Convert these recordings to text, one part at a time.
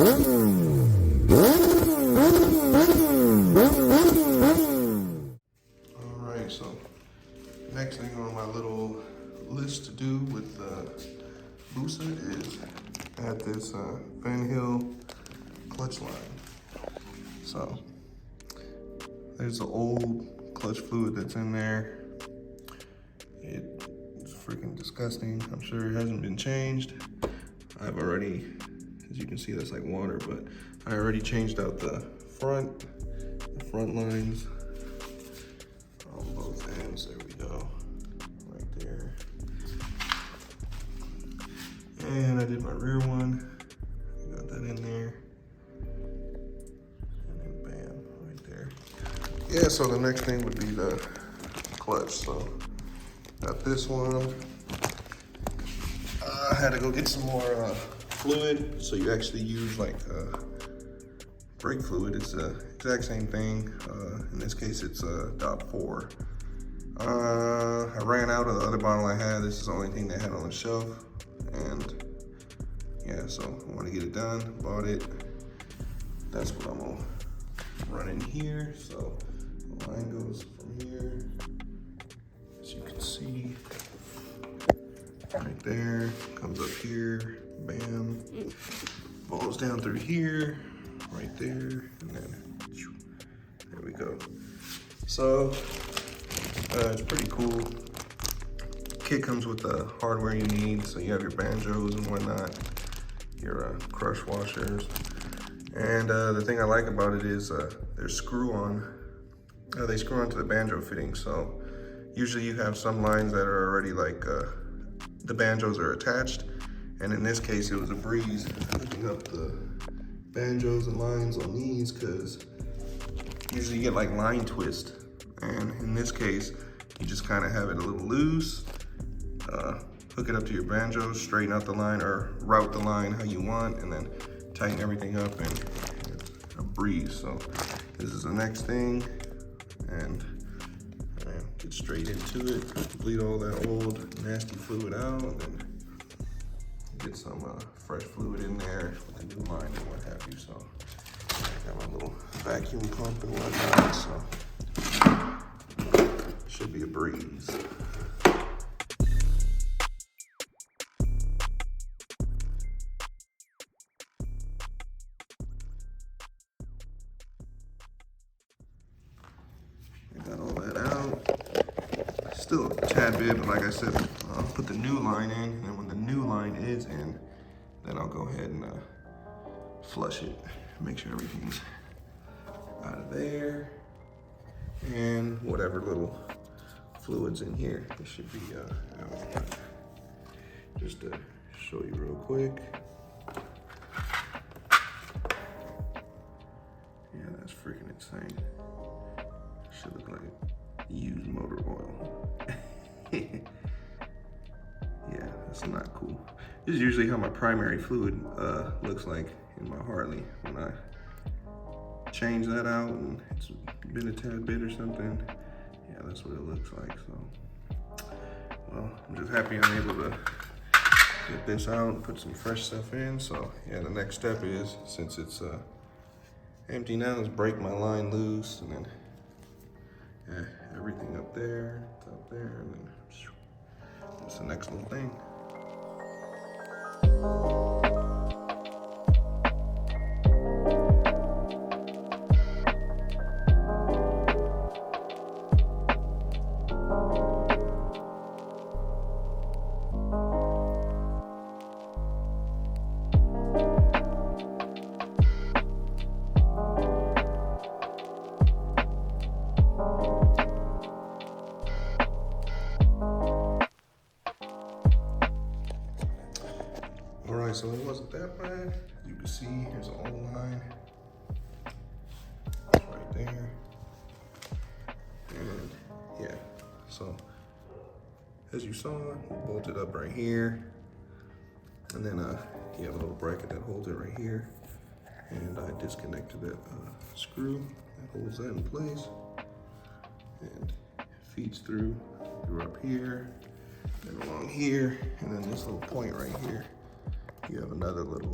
Alright, so next thing on my little list to do with Busa is add this Van Hill clutch line. So there's the old clutch fluid that's in there. It's freaking disgusting. I'm sure it hasn't been changed. I've already, as you can see, that's like water, but I already changed out the front lines on both ends. There we go, right there. And I did my rear one. Got that in there. And then bam, right there. Yeah, so the next thing would be the clutch. So got this one. I had to go get some more fluid. So you actually use like brake fluid. It's the exact same thing. In this case, it's .4. I ran out of the other bottle I had. This is the only thing they had on the shelf. And yeah, so I want to get it done, bought it. That's what I'm gonna run in here. So the line goes from here, as you can see, right there, comes up here, bam, falls down through here, right there, and then there we go. So it's pretty cool. Kit comes with the hardware you need, so you have your banjos and whatnot, your crush washers, and the thing I like about it is there's screw on. They screw onto the banjo fitting, so usually you have some lines that are already like the banjos are attached, and in this case it was a breeze hooking up the banjos and lines on these, because usually you get like line twist, and in this case you just kind of have it a little loose. Hook it up to your banjo, straighten out the line or route the line how you want, and then tighten everything up, and it's a breeze. So this is the next thing, and get straight into it, bleed all that old nasty fluid out, and then get some fresh fluid in there with the new line and what have you. So I got my little vacuum pump and whatnot, so should be a breeze. Got all that out. Still a tad bit, but like I said, I'll put the new line in, and then when the new line is in, then I'll go ahead and flush it. Make sure everything's out of there. And whatever little fluids in here, it should be out. Just to show you real quick. Yeah, that's freaking insane. Should look like used motor oil. Yeah, that's not cool. This is usually how my primary fluid looks like in my Harley. When I change that out and it's been a tad bit or something, yeah, that's what it looks like. So, well, I'm just happy I'm able to get this out and put some fresh stuff in. So yeah, the next step is, since it's empty now, is break my line loose, and then everything up there, and then that's the next little thing. Alright, so it wasn't that bad. You can see here's an old line. It's right there. And yeah, so as you saw, bolted up right here. And then you have a little bracket that holds it right here. And I disconnected that screw that holds that in place. And feeds through up here, and along here, and then this little point right here. You have another little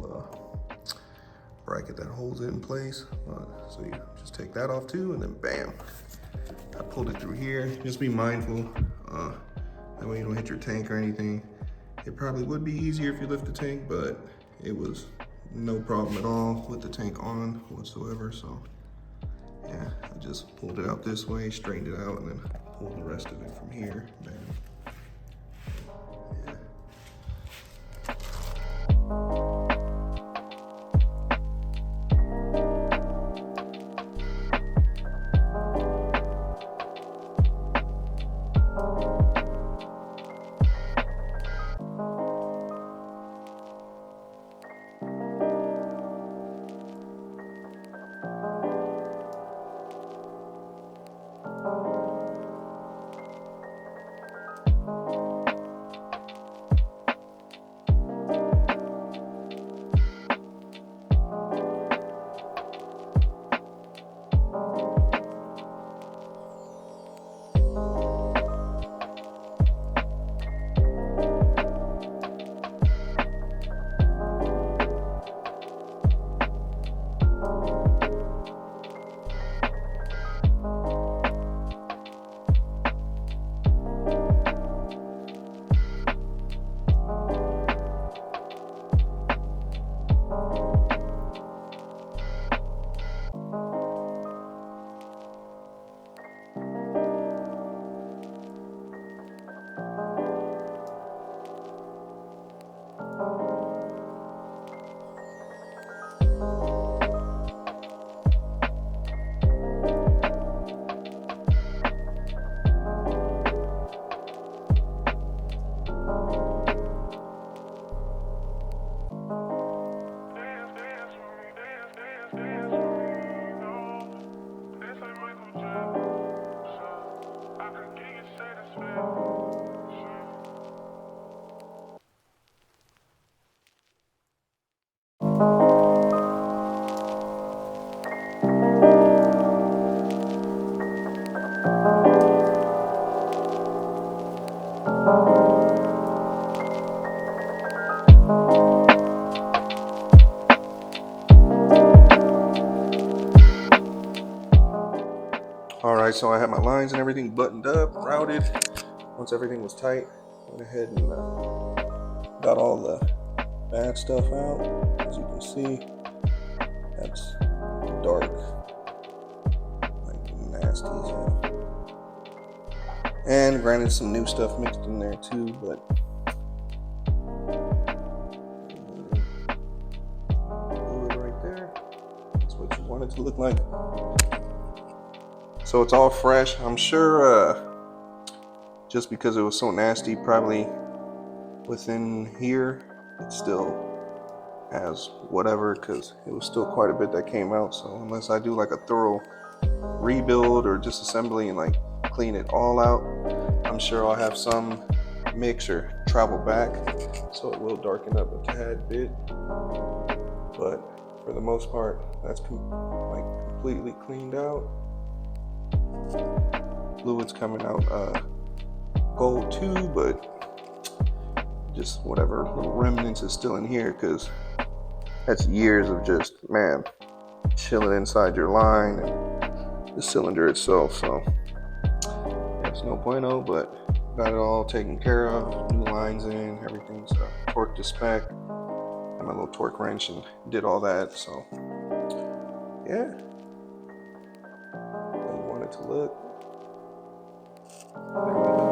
bracket that holds it in place. So you just take that off too, and then bam, I pulled it through here. Just be mindful, that way you don't hit your tank or anything. It probably would be easier if you lift the tank, but it was no problem at all with the tank on whatsoever. So yeah, I just pulled it out this way, straightened it out, and then pulled the rest of it from here. Bam. Yeah. All right, so I had my lines and everything buttoned up, routed. Once everything was tight, went ahead and got all the bad stuff out. As you can see, that's dark, like nasty as hell. And granted, some new stuff mixed in there too, but fluid right there. That's what you want it to look like. So it's all fresh. I'm sure just because it was so nasty, probably within here, it still has whatever, because it was still quite a bit that came out. So unless I do like a thorough rebuild or disassembly and like clean it all out, I'm sure I'll have some mix or travel back, so it will darken up a tad bit. But for the most part, that's like completely cleaned out. Fluid's coming out gold too, but just whatever little remnants is still in here, because that's years of just, man, chilling inside your line and the cylinder itself. So that's no bueno, but got it all taken care of. New lines in, everything's torqued to spec. Had my little torque wrench and did all that. So yeah, how you want it to look. There we go.